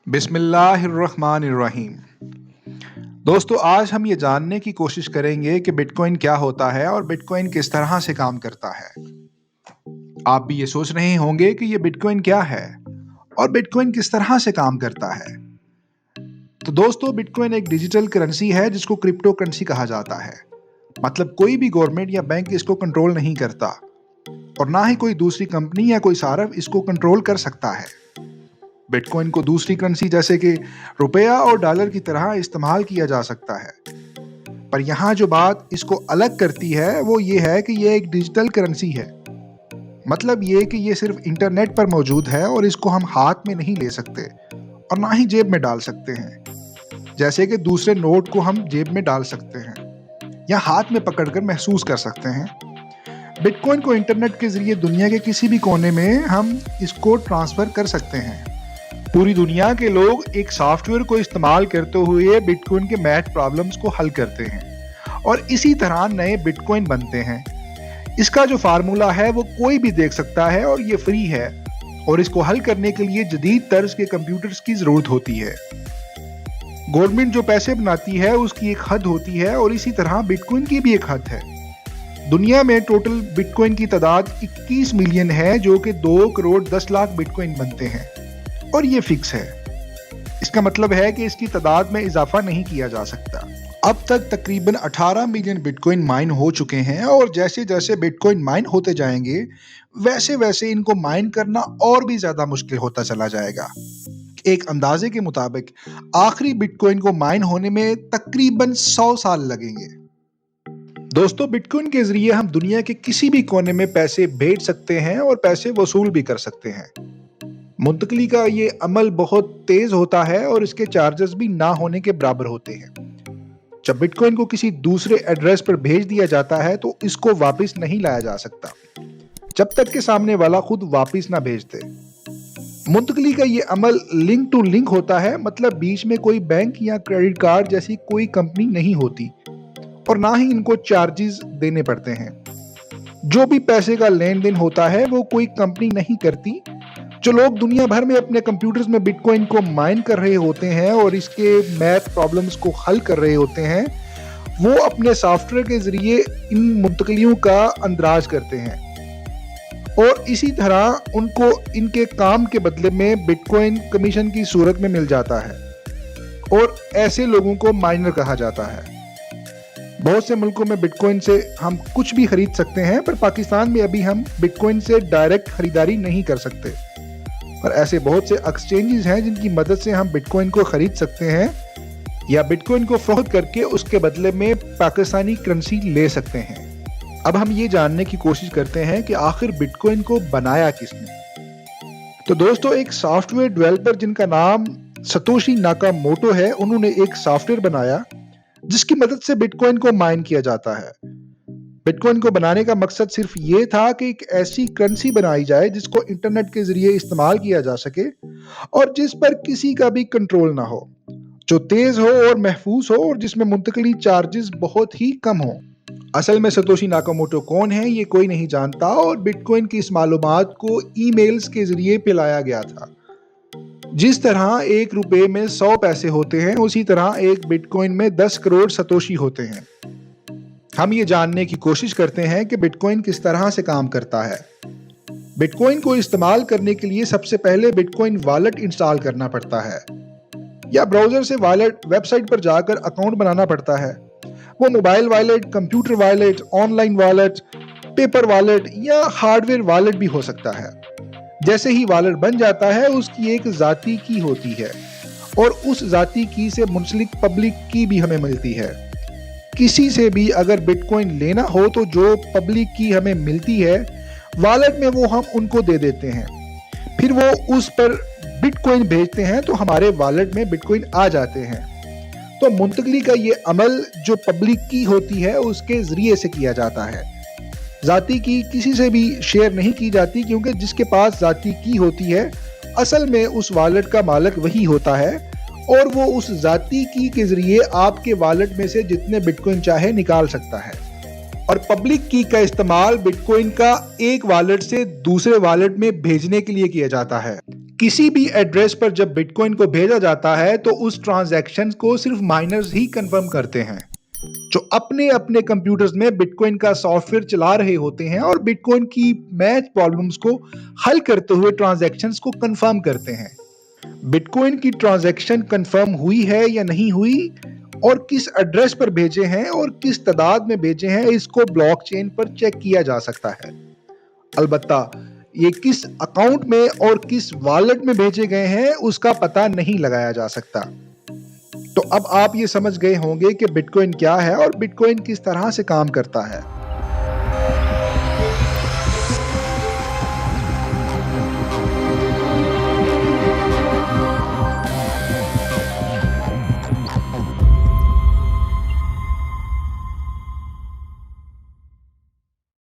बिस्मिल्लाहिर्रहमानिर्रहीम। दोस्तों, आज हम ये जानने की कोशिश करेंगे कि बिटकॉइन क्या होता है और बिटकॉइन किस तरह से काम करता है। आप भी ये सोच रहे होंगे कि ये बिटकॉइन क्या है और बिटकॉइन किस तरह से काम करता है। तो दोस्तों, बिटकॉइन एक डिजिटल करेंसी है जिसको क्रिप्टो करेंसी कहा जाता है। मतलब कोई भी गवर्नमेंट या बैंक इसको कंट्रोल नहीं करता और ना ही कोई दूसरी कंपनी या कोई सार्फ इसको कंट्रोल कर सकता है। बिटकॉइन को दूसरी करेंसी जैसे कि रुपया और डॉलर की तरह इस्तेमाल किया जा सकता है, पर यहाँ जो बात इसको अलग करती है वो ये है कि ये एक डिजिटल करेंसी है। मतलब ये कि ये सिर्फ इंटरनेट पर मौजूद है और इसको हम हाथ में नहीं ले सकते और ना ही जेब में डाल सकते हैं, जैसे कि दूसरे नोट को हम जेब में डाल सकते हैं या हाथ में पकड़कर महसूस कर सकते हैं। बिटकॉइन को इंटरनेट के जरिए दुनिया के किसी भी कोने में हम इसको ट्रांसफर कर सकते हैं। पूरी दुनिया के लोग एक सॉफ्टवेयर को इस्तेमाल करते हुए बिटकॉइन के मैथ प्रॉब्लम्स को हल करते हैं और इसी तरह नए बिटकॉइन बनते हैं। इसका जो फार्मूला है वो कोई भी देख सकता है और ये फ्री है और इसको हल करने के लिए जदीद तर्ज के कंप्यूटर्स की जरूरत होती है। गवर्नमेंट जो पैसे बनाती है उसकी एक हद होती है और इसी तरह बिटकॉइन की भी एक हद है। दुनिया में टोटल बिटकॉइन की तादाद 21 मिलियन है, जो कि 2 करोड़ 10 लाख बिटकॉइन बनते हैं और ये फिक्स है। इसका मतलब है कि इसकी तादाद में इजाफा नहीं किया जा सकता। अब तक तकरीबन 18 मिलियन बिटकॉइन माइन हो चुके हैं और जैसे जैसे बिटकॉइन माइन होते जाएंगे वैसे वैसे इनको माइन करना और भी ज्यादा मुश्किल होता चला जाएगा। एक अंदाजे के मुताबिक आखिरी बिटकॉइन को माइन होने में तकरीबन 100 साल लगेंगे। दोस्तों, बिटकॉइन के जरिए हम दुनिया के किसी भी कोने में पैसे भेज सकते हैं और पैसे वसूल भी कर सकते हैं। मुंतकली का ये अमल बहुत तेज होता है और इसके चार्जेस भी ना होने के बराबर होते हैं। जब बिटकॉइन को किसी दूसरे एड्रेस पर भेज दिया जाता है तो इसको वापस नहीं लाया जा सकता जब तक कि सामने वाला खुद वापस ना भेज दे। मुंतकली का ये अमल लिंक टू लिंक होता है, मतलब बीच में कोई बैंक या क्रेडिट कार्ड जैसी कोई कंपनी नहीं होती और ना ही इनको चार्जेस देने पड़ते हैं। जो भी पैसे का लेन देन होता है वो कोई कंपनी नहीं करती। जो लोग दुनिया भर में अपने कंप्यूटर्स में बिटकॉइन को माइन कर रहे होते हैं और इसके मैथ प्रॉब्लम्स को हल कर रहे होते हैं, वो अपने सॉफ्टवेयर के जरिए इन मुंतकलियों का अंदराज करते हैं और इसी तरह उनको इनके काम के बदले में बिटकॉइन कमीशन की सूरत में मिल जाता है और ऐसे लोगों को माइनर कहा जाता है। बहुत से मुल्कों में बिटकॉइन से हम कुछ भी खरीद सकते हैं, पर पाकिस्तान में अभी हम बिटकॉइन से डायरेक्ट खरीदारी नहीं कर सकते। पर ऐसे बहुत से एक्सचेंजेस हैं जिनकी मदद से हम बिटकॉइन को खरीद सकते हैं या बिटकॉइन को फरोख्त करके उसके बदले में पाकिस्तानी करेंसी ले सकते हैं। अब हम ये जानने की कोशिश करते हैं कि आखिर बिटकॉइन को बनाया किसने। तो दोस्तों, एक सॉफ्टवेयर डेवलपर जिनका नाम सतोशी नाकामोटो है, उन्होंने एक सॉफ्टवेयर बनाया जिसकी मदद से बिटकॉइन को माइन किया जाता है। बिटकॉइन को बनाने का मकसद सिर्फ ये था कि एक ऐसी करेंसी बनाई जाए जिसको इंटरनेट के जरिए इस्तेमाल किया जा सके और जिस पर किसी का भी कंट्रोल ना हो, जो तेज हो और महफूज हो और जिसमें मुंतकली चार्जेस बहुत ही कम हो। असल में सतोशी नाकामोटो कौन है ये कोई नहीं जानता और बिटकॉइन की इस मालूमात को ईमेल्स के जरिए फैलाया गया था। जिस तरह 1 रुपए में 100 पैसे होते हैं, उसी तरह एक बिटकॉइन में 10 करोड़ सतोशी होते हैं। हम ये जानने की कोशिश करते हैं कि बिटकॉइन किस तरह से काम करता है। बिटकॉइन को इस्तेमाल करने के लिए सबसे पहले बिटकॉइन वॉलेट इंस्टॉल करना पड़ता है या ब्राउजर से वॉलेट वेबसाइट पर जाकर अकाउंट बनाना पड़ता है। वो mobile wallet, computer wallet, online wallet, paper wallet या हार्डवेयर वॉलेट भी हो सकता है। जैसे ही वॉलेट बन जाता है उसकी एक जाती की होती है और उस जाती की से मुंसलिक पब्लिक की भी हमें मिलती है। किसी से भी अगर बिटकॉइन लेना हो तो जो पब्लिक की हमें मिलती है वॉलेट में वो हम उनको दे देते हैं, फिर वो उस पर बिटकॉइन भेजते हैं तो हमारे वॉलेट में बिटकॉइन आ जाते हैं। तो मुंतकली का ये अमल जो पब्लिक की होती है उसके जरिए से किया जाता है। जाती की किसी से भी शेयर नहीं की जाती, क्योंकि जिसके पास जाती की होती है असल में उस वॉलेट का मालिक वही होता है और वो उस जाती की के जरिए आपके वॉलेट में से जितने बिटकॉइन चाहे निकाल सकता है। और पब्लिक की का इस्तेमाल बिटकॉइन का एक वॉलेट से दूसरे वॉलेट में भेजने के लिए किया जाता है। किसी भी एड्रेस पर जब बिटकॉइन को भेजा जाता है तो उस ट्रांजैक्शन को सिर्फ माइनर्स ही कंफर्म करते हैं, जो अपने अपने कंप्यूटर्स में बिटकॉइन का सॉफ्टवेयर चला रहे होते हैं और बिटकॉइन की मैथ प्रॉब्लम्स को हल करते हुए ट्रांजैक्शंस को कंफर्म करते हैं। बिटकॉइन की ट्रांजैक्शन कंफर्म हुई है या नहीं हुई और किस एड्रेस पर भेजे हैं और किस तादाद में भेजे हैं, इसको ब्लॉकचेन पर चेक किया जा सकता है। अलबत्ता ये किस अकाउंट में और किस वॉलेट में भेजे गए हैं उसका पता नहीं लगाया जा सकता। तो अब आप ये समझ गए होंगे कि बिटकॉइन क्या है और बिटकॉइन किस तरह से काम करता है।